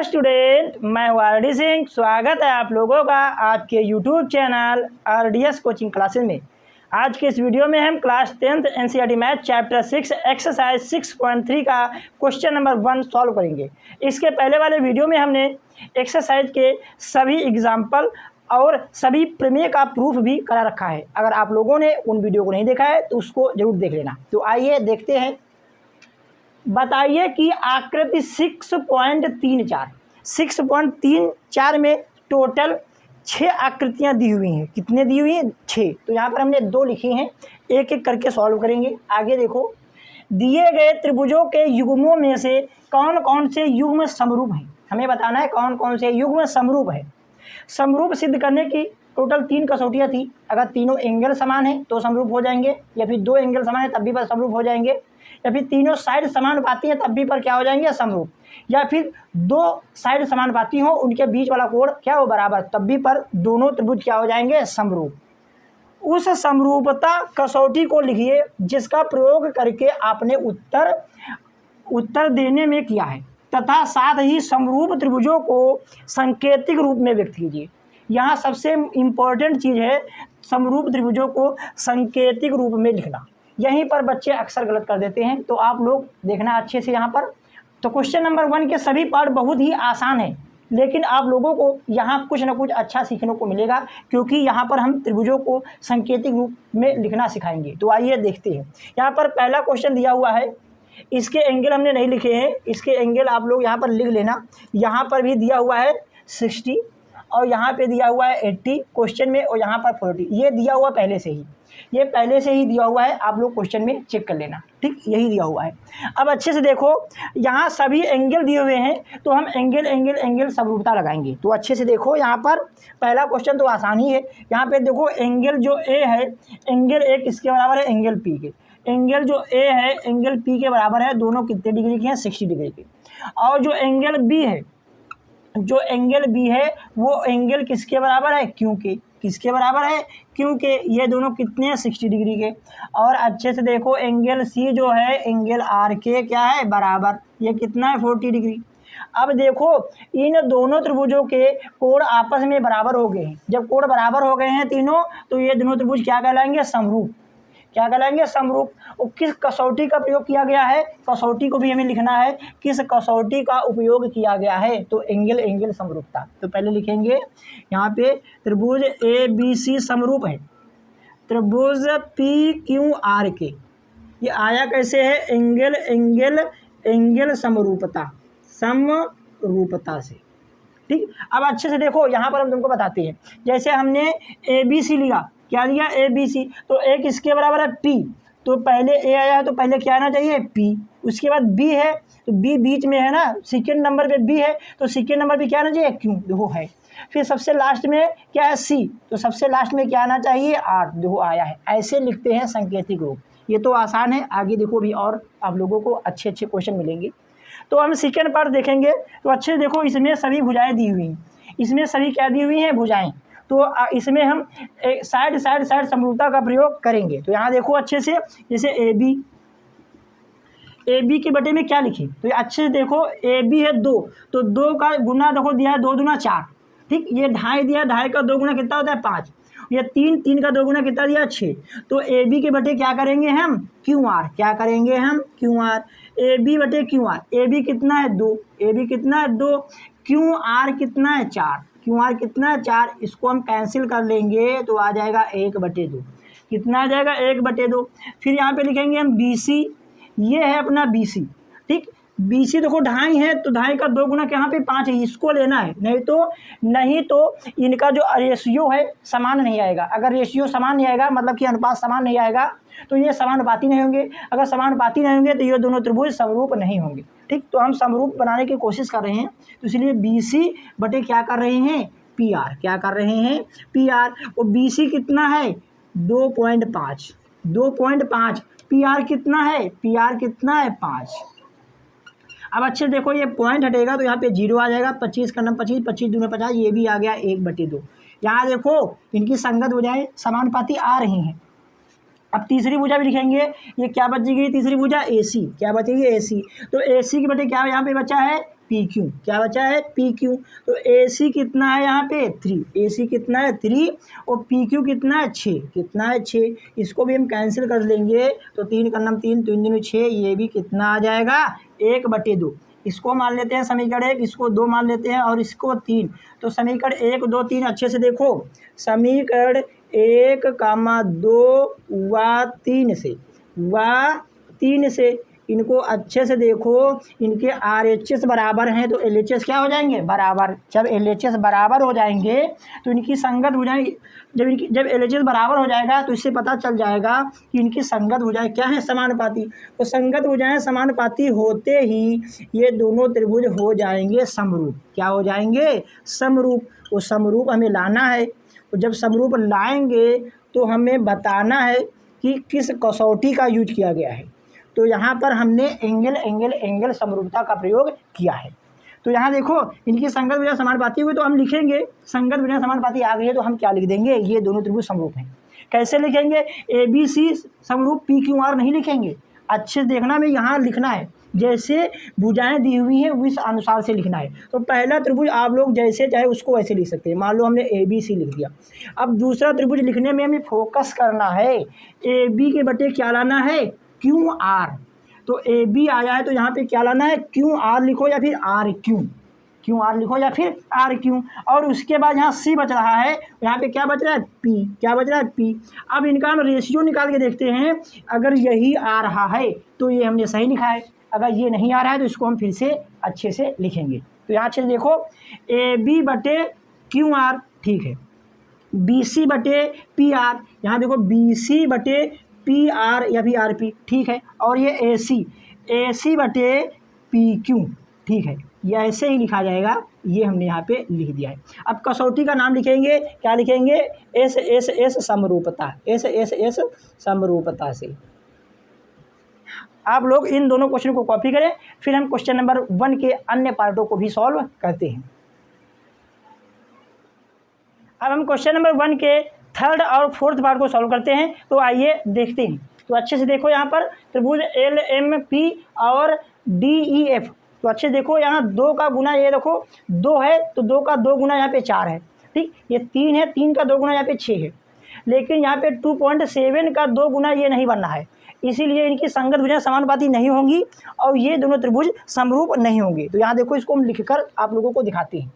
Student, मैं हूँ R D Singh. स्वागत है आप लोगों का आपके YouTube channel RDS coaching classes में। आज के इस वीडियो में हम class 10th NCERT math chapter 6 exercise 6.3 का क्वेश्चन नंबर 1 सॉल्व करेंगे। इसके पहले वाले वीडियो में हमने एक्सरसाइज के सभी एग्जाम्पल और सभी प्रमेय का प्रूफ भी करा रखा है। अगर आप लोगों ने उन वीडियो को नहीं देखा है तो उसको जरूर देख लेना। तो आइए देखते हैं। बताइए कि आकृति 6.34 में टोटल 6 आकृतियां दी हुई हैं। कितने दी हुई हैं? 6। तो यहाँ पर हमने 2 लिखी हैं, एक एक करके सॉल्व करेंगे। आगे देखो, दिए गए त्रिभुजों के युग्मों में से कौन कौन से युग्म समरूप हैं। हमें बताना है कौन कौन से युग्म समरूप है। समरूप सिद्ध करने की टोटल 3 कसौटियाँ थी। अगर तीनों एंगल समान है तो समरूप हो जाएंगे, या फिर 2 एंगल समान है तब भी पर समरूप हो जाएंगे, या फिर तीनों साइड समानुपाती हैं तब भी पर क्या हो जाएंगे? समरूप। या फिर 2 साइड समानुपाती हो, उनके बीच वाला कोण क्या हो? बराबर, तब भी पर दोनों त्रिभुज क्या हो जाएंगे? समरूप। उस समरूपता कसौटी को लिखिए जिसका प्रयोग करके आपने उत्तर देने में किया है, तथा साथ ही समरूप त्रिभुजों को सांकेतिक रूप में व्यक्त कीजिए। यहाँ सबसे इम्पोर्टेंट चीज़ है समरूप त्रिभुजों को सांकेतिक रूप में लिखना। यहीं पर बच्चे अक्सर गलत कर देते हैं, तो आप लोग देखना अच्छे से यहाँ पर। तो क्वेश्चन नंबर 1 के सभी पार्ट बहुत ही आसान है, लेकिन आप लोगों को यहाँ कुछ ना कुछ अच्छा सीखने को मिलेगा, क्योंकि यहाँ पर हम त्रिभुजों को सांकेतिक रूप में लिखना सिखाएंगे। तो आइए देखते हैं। यहाँ पर पहला क्वेश्चन दिया हुआ है, इसके एंगल हमने नहीं लिखे हैं, इसके एंगल आप लोग यहाँ पर लिख लेना। यहाँ पर भी दिया हुआ है 60 और यहाँ पे दिया हुआ है 80 क्वेश्चन में, और यहाँ पर 40। ये दिया हुआ पहले से ही, ये पहले से ही दिया हुआ है, आप लोग क्वेश्चन में चेक कर लेना। ठीक, यही दिया हुआ है। अब अच्छे से देखो, यहाँ सभी एंगल दिए हुए हैं, तो हम एंगल समरूपता लगाएंगे। तो अच्छे से देखो, यहाँ पर पहला क्वेश्चन तो आसान ही है। यहाँ पे देखो, एंगल जो ए है, एंगल ए किसके बराबर है? एंगल पी के। एंगल जो ए है एंगल पी के बराबर है। दोनों कितने डिग्री के हैं? 60 डिग्री के। और जो एंगल बी है, जो एंगल बी है वो एंगल किसके बराबर है? क्यू के। किसके बराबर है? क्यू के। ये दोनों कितने हैं? 60 डिग्री के। और अच्छे से देखो, एंगल सी जो है एंगल आर के क्या है? बराबर। ये कितना है? 40 डिग्री। अब देखो, इन दोनों त्रिभुजों के कोण आपस में बराबर हो गए हैं। जब कोण बराबर हो गए हैं तीनों, तो ये दोनों त्रिभुज क्या कहलाएंगे? समरूप। क्या कहलाएंगे? समरूप। और किस कसौटी का प्रयोग किया गया है? कसौटी को भी हमें लिखना है, किस कसौटी का उपयोग किया गया है। तो एंगल समरूपता। तो पहले लिखेंगे यहाँ पे त्रिभुज ABC समरूप है त्रिभुज PQR के। ये आया कैसे है? एंगल समरूपता से। ठीक। अब अच्छे से देखो, यहाँ पर हम तुमको बताते हैं। जैसे हमने ABC लिया, क्या लिया? ABC। तो ए किसके बराबर है? P। तो पहले ए आया है तो पहले क्या आना चाहिए? P। उसके बाद B है तो B बीच में है ना, सेकेंड नंबर पे B है, तो सेकेंड नंबर पे क्या आना चाहिए? Q। देखो है। फिर सबसे लास्ट में क्या है? C। तो सबसे लास्ट में क्या आना चाहिए? R। देखो आया है। ऐसे लिखते हैं सांकेतिक रूप। ये तो आसान है। आगे देखो, भी और आप लोगों को अच्छे क्वेश्चन मिलेंगे। तो हम सेकेंड पार्ट देखेंगे। तो अच्छे से देखो, इसमें सभी भुजाएं दी हुई हैं। इसमें सभी क्या दी हुई हैं? भुजाएं। तो इसमें हम साइड समरूपता का प्रयोग करेंगे। तो यहाँ देखो अच्छे से, जैसे ए बी के बटे में क्या लिखे? तो अच्छे से देखो, ए बी है 2, तो 2 का गुना देखो दिया है 2 दूना 4। ठीक। ये 2.5 दिया, 2.5 का 2 गुना कितना होता है? 5। ये 3 का 2 गुना कितना दिया? 6। तो ए बी के बटे क्या करेंगे हम? Q R. क्या करेंगे हम? Q R. ए बी बटे क्यू आर। ए बी कितना है? 2। ए बी कितना है? 2। क्यू आर कितना है? 4। क्यू आर कितना है? 4। इसको हम कैंसिल कर लेंगे तो आ जाएगा 1/2। कितना आ जाएगा? 1/2। फिर यहाँ पे लिखेंगे हम BC। ये है अपना BC। ठीक। BC देखो 2.5 है, तो 2.5 का 2 गुना यहाँ पे 5 है, इसको लेना है। नहीं तो इनका जो रेशियो है समान नहीं आएगा। अगर रेशियो समान नहीं आएगा, मतलब कि अनुपात समान नहीं आएगा, तो ये समानुपाती नहीं होंगे। अगर समानुपाती नहीं होंगे तो ये दोनों त्रिभुज समरूप नहीं होंगे। ठीक। तो हम समरूप बनाने की कोशिश कर रहे हैं, तो इसलिए BC बटे क्या कर रहे हैं? PR। क्या कर रहे हैं? PR। और BC कितना है? 2.5। 2.5। PR कितना है? PR कितना है? 5। अब अच्छे देखो, ये पॉइंट हटेगा तो यहाँ पे 0 आ जाएगा। 25 का नंबर 25, 25 दूना 50, ये भी आ गया 1/2। यहाँ देखो, इनकी संगत भुजाएं समानुपाती आ रही हैं। अब तीसरी भुजा भी लिखेंगे, ये क्या बचेगी तीसरी भुजा AC, क्या बचेगी AC। तो AC के बटे क्या यहाँ पे बचा है PQ, क्या बचा है PQ। तो AC कितना है यहाँ पे 3, AC कितना है 3 और PQ कितना है 6, कितना है 6। इसको भी हम कैंसिल कर लेंगे तो 3 का नाम 3, 3 दूनी 6, ये भी कितना आ जाएगा 1/2। इसको मान लेते हैं समीकरण 1, इसको 2 मान लेते हैं और इसको 3। तो समीकरण 1, 2, 3 अच्छे से देखो, समीकरण 1, 2 व 3 से इनको अच्छे से देखो, इनके RHS बराबर हैं तो LHS क्या हो जाएंगे बराबर। जब LHS बराबर हो जाएंगे तो इनकी संगत भुजाएं, जब LHS बराबर हो जाएगा तो इससे पता चल जाएगा कि इनकी संगत भुजाएं क्या है समानुपाती। तो संगत भुजाएं समानुपाती होते ही ये दोनों त्रिभुज हो जाएंगे समरूप। क्या हो जाएंगे समरूप। वो समरूप हमें लाना है, तो जब समरूप लाएंगे तो हमें बताना है कि किस कसौटी का यूज किया गया है। तो यहाँ पर हमने एंगल समरूपता का प्रयोग किया है। तो यहाँ देखो इनकी संगत भुजा समानुपाती हुई तो हम लिखेंगे संगत भुजा समानुपाती आ गई है तो हम क्या लिख देंगे, ये दोनों त्रिभुज समरूप हैं। कैसे लिखेंगे, ABC समरूप PQR नहीं लिखेंगे, अच्छे से देखना में यहाँ लिखना है, जैसे भुजाएं दी हुई हैं उस अनुसार से लिखना है। तो पहला त्रिभुज आप लोग जैसे चाहे उसको वैसे लिख सकते हैं, मान लो हमने ABC लिख दिया। अब दूसरा त्रिभुज लिखने में हमें फोकस करना है, AB के बटे क्या लाना है QR। तो AB आया है तो यहाँ पे क्या लाना है QR लिखो या फिर RQ, QR लिखो या फिर RQ। और उसके बाद यहाँ C बच रहा है, यहाँ पे क्या बच रहा है P, क्या बच रहा है P। अब इनका हम रेशियो निकाल के देखते हैं, अगर यही आ रहा है तो ये हमने सही लिखा है, अगर ये नहीं आ रहा है तो इसको हम फिर से अच्छे से लिखेंगे। तो यहाँ अच्छे से देखो AB बटे QR ठीक है, BC बटे PR, यहाँ देखो BC बटे PR या फिर RP ठीक है, और ये AC बटे PQ ठीक है, ये ऐसे ही लिखा जाएगा, ये हमने यहाँ पे लिख दिया है। अब कसौटी का नाम लिखेंगे, क्या लिखेंगे S समरूपता, S समरूपता से। आप लोग इन दोनों क्वेश्चन को कॉपी करें, फिर हम क्वेश्चन नंबर 1 के अन्य पार्टों को भी सॉल्व करते हैं। अब हम क्वेश्चन नंबर 1 के थर्ड और फोर्थ पार्ट को सॉल्व करते हैं। तो आइए देखते हैं। तो अच्छे से देखो यहाँ पर त्रिभुज LMP और DEF। तो अच्छे देखो यहाँ 2 का गुना, ये देखो 2 है तो 2 का 2 गुना यहाँ पे 4 है ठीक, ये 3 है, 3 का 2 गुना यहाँ पे 6 है, लेकिन यहाँ पे 2.7 का 2 गुना ये नहीं बनना है, इसीलिए इनकी संगत भुजाएं समानुपाती नहीं होंगी और ये दोनों त्रिभुज समरूप नहीं होंगे। तो यहाँ देखो इसको हम लिखकर आप लोगों को दिखाते हैं।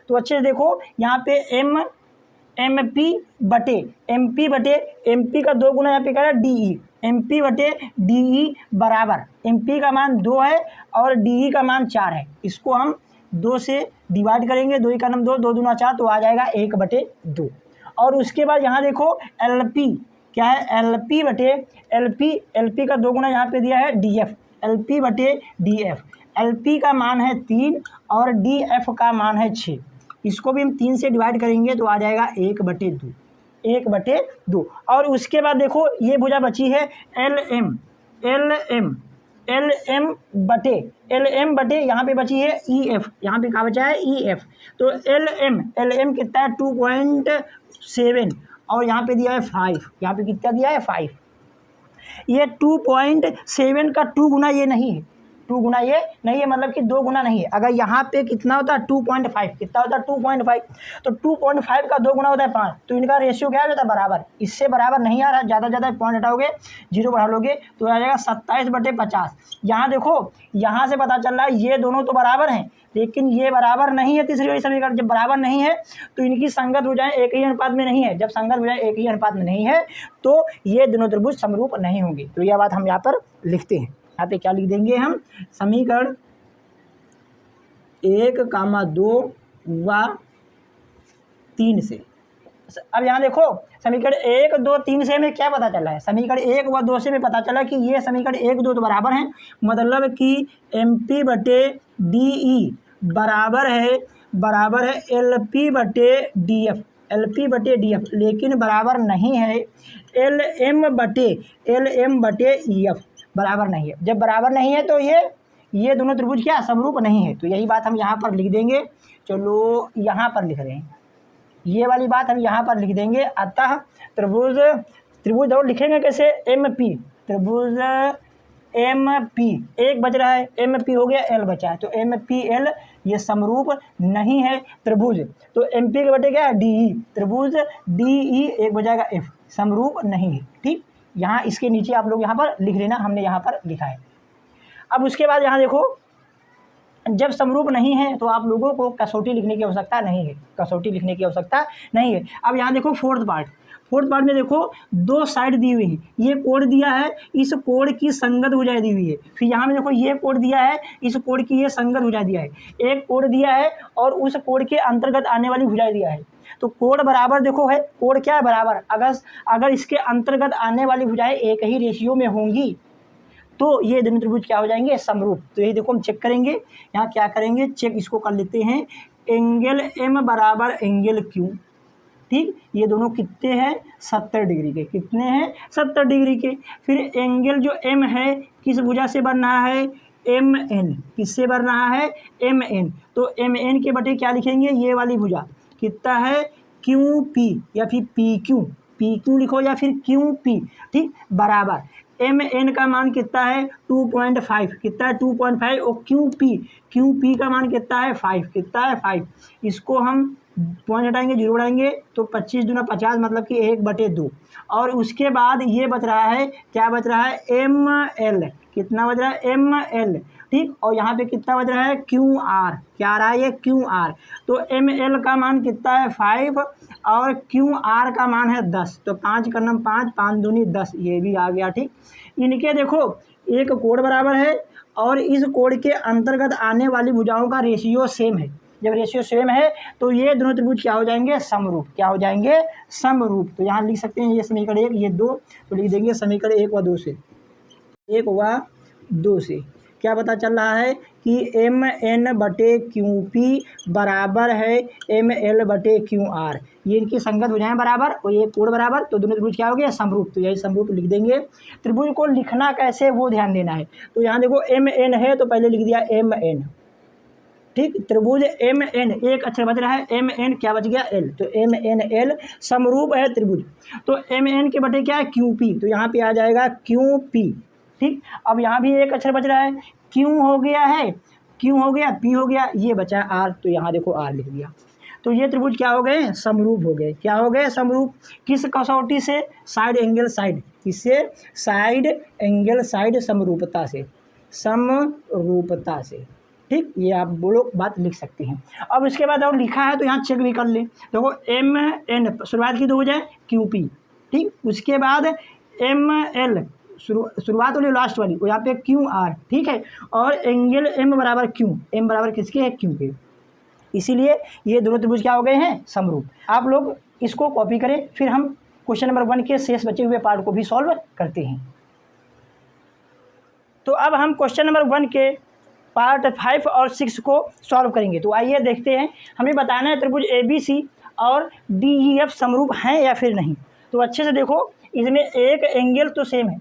तो अच्छे से देखो यहाँ पे MP बटे MP का 2 गुना यहाँ पे क्या है DE, MP बटे DE बराबर MP का मान 2 है और DE का मान 4 है, इसको हम 2 से डिवाइड करेंगे, 2 का नाम 2, 2 दूना 4 तो आ जाएगा 1/2। और उसके बाद यहाँ देखो LP क्या है, LP का 2 गुना यहाँ पे दिया है DF, LP बटे DF, LP का मान है 3 और DF का मान है 6, इसको भी हम 3 से डिवाइड करेंगे तो आ जाएगा 1/2। और उसके बाद देखो ये भुजा बची है LM बटे यहाँ पे बची है EF, यहाँ पे कहाँ बचा है EF। तो LM कितना है 2.7 और यहाँ पे दिया है 5, यहाँ पे कितना दिया है 5। ये 2.7 का 2 गुना ये नहीं है, 2 गुना ये नहीं है, मतलब कि 2 गुना नहीं है। अगर यहाँ पे कितना होता है 2.5, कितना होता है 2.5, तो 2.5 का 2 गुना होता है 5, तो इनका रेशियो क्या हो जाता है बराबर। इससे बराबर नहीं आ रहा, ज़्यादा पॉइंट हटाओगे 0 बढ़ा लोगे तो आ जाएगा 27/50। यहाँ देखो यहाँ से पता चल रहा है ये दोनों तो बराबर हैं, लेकिन ये बराबर नहीं है। तीसरी वाली समीकरण जब बराबर नहीं है तो इनकी संगत भुजाएं एक ही अनुपात में नहीं है, जब संगत भुजाएं एक ही अनुपात में नहीं है तो ये दोनों त्रिभुज समरूप नहीं होंगे। तो यह बात हम यहाँ पर लिखते हैं। यहाँ पे क्या लिख देंगे हम, समीकरण 1, 2 व 3 से। अब यहाँ देखो समीकरण 1, 2, 3 से हमें क्या पता चला है, समीकरण 1 व 2 से हमें पता चला कि ये समीकरण 1, 2 तो बराबर हैं, मतलब कि MP बटे DE बराबर है LP बटे DF, लेकिन बराबर नहीं है LM बटे EF, बराबर नहीं है। जब बराबर नहीं है तो ये दोनों त्रिभुज क्या समरूप नहीं है। तो यही बात हम यहाँ पर लिख देंगे। चलो यहाँ पर लिख रहे हैं, ये वाली बात हम यहाँ पर लिख देंगे। अतः त्रिभुज त्रिभुज और लिखेंगे कैसे, एम पी, त्रिभुज एम पी, एक बच रहा है, एम पी हो गया, एल बचा है, तो एम पी एल ये समरूप नहीं है त्रिभुज। तो एम पी के बटे क्या है, डी ई, त्रिभुज डी ई एक बजाएगा एफ, समरूप नहीं है। ठीक, यहाँ इसके नीचे आप लोग यहाँ पर लिख लेना, हमने यहाँ पर लिखा है। अब उसके बाद यहाँ देखो, जब समरूप नहीं है तो आप लोगों को कसौटी लिखने की आवश्यकता नहीं है, कसौटी लिखने की आवश्यकता नहीं है। अब यहाँ देखो फोर्थ पार्ट में देखो दो साइड दी हुई है, ये कोण दिया है, इस कोण की संगत भुजाएं दी हुई है। फिर यहाँ में देखो ये कोण दिया है, इस कोण की ये संगत भुजा दिया है, एक कोण दिया है और उस कोण के अंतर्गत आने वाली भुजाएं दिया है। तो कोण बराबर देखो है, कोण क्या है बराबर, अगर इसके अंतर्गत आने वाली भुजाएं एक ही रेशियो में होंगी तो ये दोनों त्रिभुज क्या हो जाएंगे, समरूप। तो ये देखो हम चेक करेंगे, यहाँ क्या करेंगे, चेक इसको कर लेते हैं, एंगल एम बराबर एंगल क्यू। ठीक, ये दोनों कितने हैं, 70 डिग्री के, कितने हैं, 70 डिग्री के। फिर एंगल जो एम है किस भुजा से बन रहा है, एम एन, किससे बन रहा है, एम एन। तो एम एन के बटे क्या लिखेंगे, ये वाली भुजा कितना है, क्यू पी या फिर पी क्यू लिखो या फिर क्यू पी। ठीक, बराबर एम एन का मान कितना है, 2.5, कितना है 2.5, और क्यू पी का मान कितना है 5, कितना है 5। इसको हम पॉइंट हटाएंगे, जीरो बढ़ाएंगे तो 25 दूना 50, मतलब कि 1/2। और उसके बाद ये बच रहा है, क्या बच रहा है, एम एल, कितना बच रहा है, एम एल। ठीक, और यहाँ पे कितना बच रहा है, क्यू आर, क्या आ रहा है ये, क्यू आर। तो एम एल का मान कितना है 5 और क्यू आर का मान है 10, तो 5 का नाम 5, 5 दूनी 10, ये भी आ गया। ठीक, इनके देखो एक कोण बराबर है और इस कोण के अंतर्गत आने वाली भुजाओं का रेशियो सेम है। जब रेशियो सेम है तो ये दोनों त्रिभुज क्या हो जाएंगे, समरूप, क्या हो जाएंगे, समरूप। तो यहाँ लिख सकते हैं ये समीकरण 1, ये 2, तो लिख देंगे समीकरण 1 व 2 से, 1 व 2 से क्या पता चल रहा है कि एम एन बटे क्यू पी बराबर है एम एल बटे क्यू आर। ये इनकी संगत हो जाए बराबर और ये कोण बराबर, तो दोनों त्रिभुज क्या हो गया, समरूप। तो यही समरूप लिख देंगे। त्रिभुज को लिखना कैसे वो ध्यान देना है। तो यहाँ देखो एम एन है तो पहले लिख दिया एम एन। ठीक, त्रिभुज एम एन, एक अक्षर बच रहा है, एम एन क्या बच गया, एल, तो एम एन एल समरूप है त्रिभुज। तो एम एन के बटे क्या है, क्यू पी, तो यहाँ पे आ जाएगा क्यू पी। ठीक, अब यहाँ भी एक अक्षर बच रहा है, क्यू हो गया है, क्यू हो गया, पी हो गया, ये बचा है आर, तो यहाँ देखो आर लिख दिया। तो ये त्रिभुज क्या हो गए, समरूप हो गए। क्या हो गए, समरूप। किस कसौटी से, साइड एंगल साइड, किससे, साइड एंगल साइड समरूपता से, समरूपता से। ठीक, ये आप बोलो बात लिख सकते हैं। अब इसके बाद और लिखा है तो यहाँ चेक भी कर ले। देखो एम एन शुरुआत की तो हो जाए क्यू पी। ठीक, उसके बाद एम एल शुरुआत वाली लास्ट वाली, वो यहाँ पे क्यू आर। ठीक है, और एंगल एम बराबर क्यू, एम बराबर किसके है, क्यू के। इसीलिए ये दोनों त्रिभुज क्या हो गए हैं, समरूप। आप लोग इसको कॉपी करें, फिर हम क्वेश्चन नंबर 1 के शेष बचे हुए पार्ट को भी सॉल्व करते हैं। तो अब हम क्वेश्चन नंबर 1 के पार्ट 5 और 6 को सॉल्व करेंगे। तो आइए देखते हैं, हमें बताना है त्रिभुज ABC और DEF समरूप हैं या फिर नहीं। तो अच्छे से देखो, इसमें एक एंगल तो सेम है,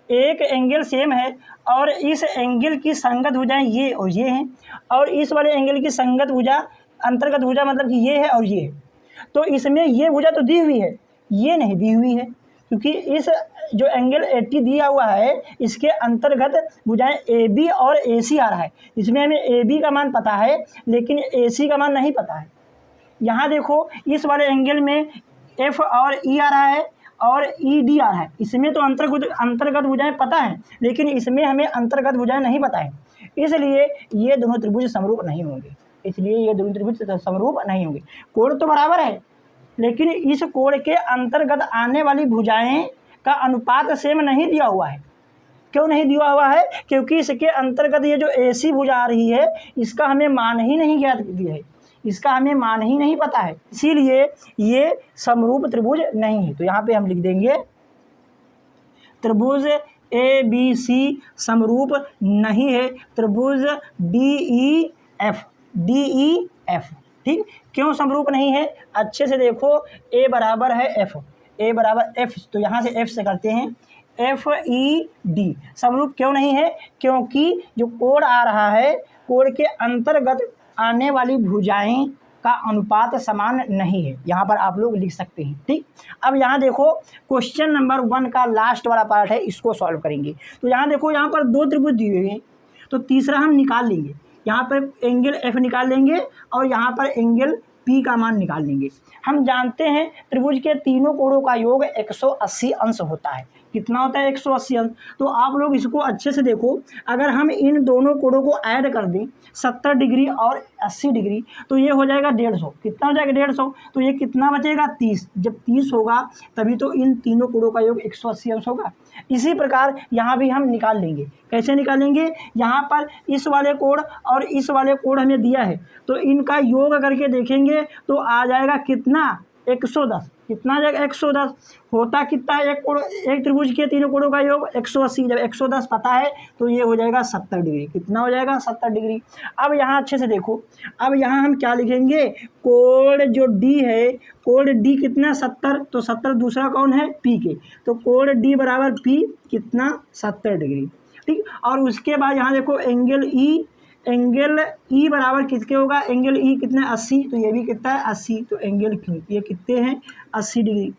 एक एंगल सेम है और इस एंगल की संगत भुजाएं ये और ये हैं, और इस वाले एंगल की संगत भुजा, अंतर्गत भुजा मतलब कि ये है और ये है। तो इसमें ये भुजा तो दी हुई है, ये नहीं दी हुई है, क्योंकि इस जो एंगल 80 दिया हुआ है इसके अंतर्गत भुजाएं AB और AC आ रहा है। इसमें हमें AB का मान पता है लेकिन AC का मान नहीं पता है। यहाँ देखो इस वाले एंगल में F और E आ रहा है और ED आ रहा है। इसमें तो अंतर्गत भुजाएं पता है लेकिन इसमें हमें अंतर्गत भुजाएं नहीं पता है, इसलिए ये दोनों त्रिभुज समरूप नहीं होंगे। इसलिए ये दोनों त्रिभुज समरूप नहीं होंगे। कोण तो बराबर है लेकिन इस कोण के अंतर्गत आने वाली भुजाएं का अनुपात सेम नहीं दिया हुआ है। क्यों नहीं दिया हुआ है, क्योंकि इसके अंतर्गत ये जो AC भुजा आ रही है इसका हमें मान ही नहीं ज्ञात दिया है, इसका हमें मान ही नहीं पता है, इसीलिए ये समरूप त्रिभुज नहीं है। तो यहाँ पे हम लिख देंगे त्रिभुज ABC समरूप नहीं है, त्रिभुज DEF। ठीक, क्यों समरूप नहीं है, अच्छे से देखो, A बराबर है F, A बराबर F, तो यहाँ से F से करते हैं FED। समरूप क्यों नहीं है, क्योंकि जो कोण आ रहा है, कोण के अंतर्गत आने वाली भुजाएं का अनुपात समान नहीं है। यहाँ पर आप लोग लिख सकते हैं। ठीक, अब यहाँ देखो क्वेश्चन नंबर 1 का लास्ट वाला पार्ट है, इसको सॉल्व करेंगे। तो यहाँ देखो, यहाँ पर 2 त्रिभुज दिए हुए हैं, तो तीसरा हम निकाल लेंगे। यहाँ पर एंगल एफ निकाल लेंगे और यहाँ पर एंगल पी का मान निकाल लेंगे। हम जानते हैं त्रिभुज के तीनों कोणों का योग 180 अंश होता है। कितना होता है? 180 अंश। तो आप लोग इसको अच्छे से देखो, अगर हम इन दोनों कोणों को ऐड कर दें 70 डिग्री और 80 डिग्री, तो ये हो जाएगा 150। कितना हो जाएगा? 150। तो ये कितना बचेगा? 30। जब 30 होगा तभी तो इन तीनों कोणों का योग 180 अंश होगा। इसी प्रकार यहाँ भी हम निकाल लेंगे। कैसे निकालेंगे? यहाँ पर इस वाले कोण और इस वाले कोण हमें दिया है, तो इनका योग करके देखेंगे तो आ जाएगा कितना? 110। कितना आ जाएगा? 110। होता कितना है एक त्रिभुज के तीनों कोणों का योग? 180। जब 110 पता है तो ये हो जाएगा 70 डिग्री। कितना हो जाएगा? 70 डिग्री। अब यहाँ अच्छे से देखो, अब यहाँ हम क्या लिखेंगे? कोण जो डी है, कोण डी कितना? 70। तो 70 दूसरा कौन है? पी के। तो कोण डी बराबर पी कितना? 70 डिग्री। ठीक, और उसके बाद यहाँ देखो एंगल ई, एंगल ई बराबर किसके होगा? एंगल ई कितना? 80। तो ये भी कितना है? 80। तो एंगल क्यू ये कितने हैं? 80 डिग्री।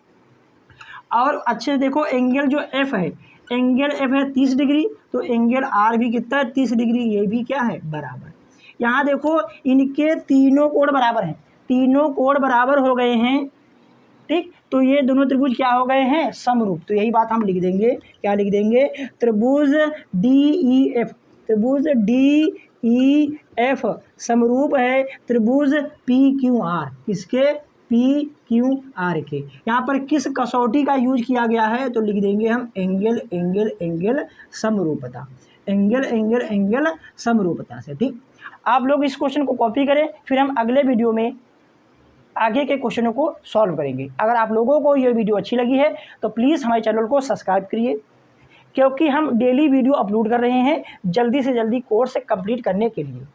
और अच्छे से देखो एंगल जो एफ है, एंगल एफ है 30 डिग्री, तो एंगल आर भी कितना है? 30 डिग्री। ये भी क्या है? बराबर। यहाँ देखो इनके तीनों कोण बराबर हैं, तीनों कोण बराबर हो गए हैं। ठीक, तो ये दोनों त्रिभुज क्या हो गए हैं? समरूप। तो यही बात हम लिख देंगे। क्या लिख देंगे? त्रिभुज डी ई एफ, त्रिभुज डी ई एफ समरूप है त्रिभुज पी क्यू आर। किसके? पी क्यू आर के। यहाँ पर किस कसौटी का यूज किया गया है? तो लिख देंगे हम एंगल एंगल एंगल समरूपता, एंगल एंगल एंगल समरूपता से। ठीक, आप लोग इस क्वेश्चन को कॉपी करें, फिर हम अगले वीडियो में आगे के क्वेश्चनों को सॉल्व करेंगे। अगर आप लोगों को ये वीडियो अच्छी लगी है तो प्लीज़ हमारे चैनल को सब्सक्राइब करिए, क्योंकि हम डेली वीडियो अपलोड कर रहे हैं जल्दी से जल्दी कोर्स कंप्लीट करने के लिए।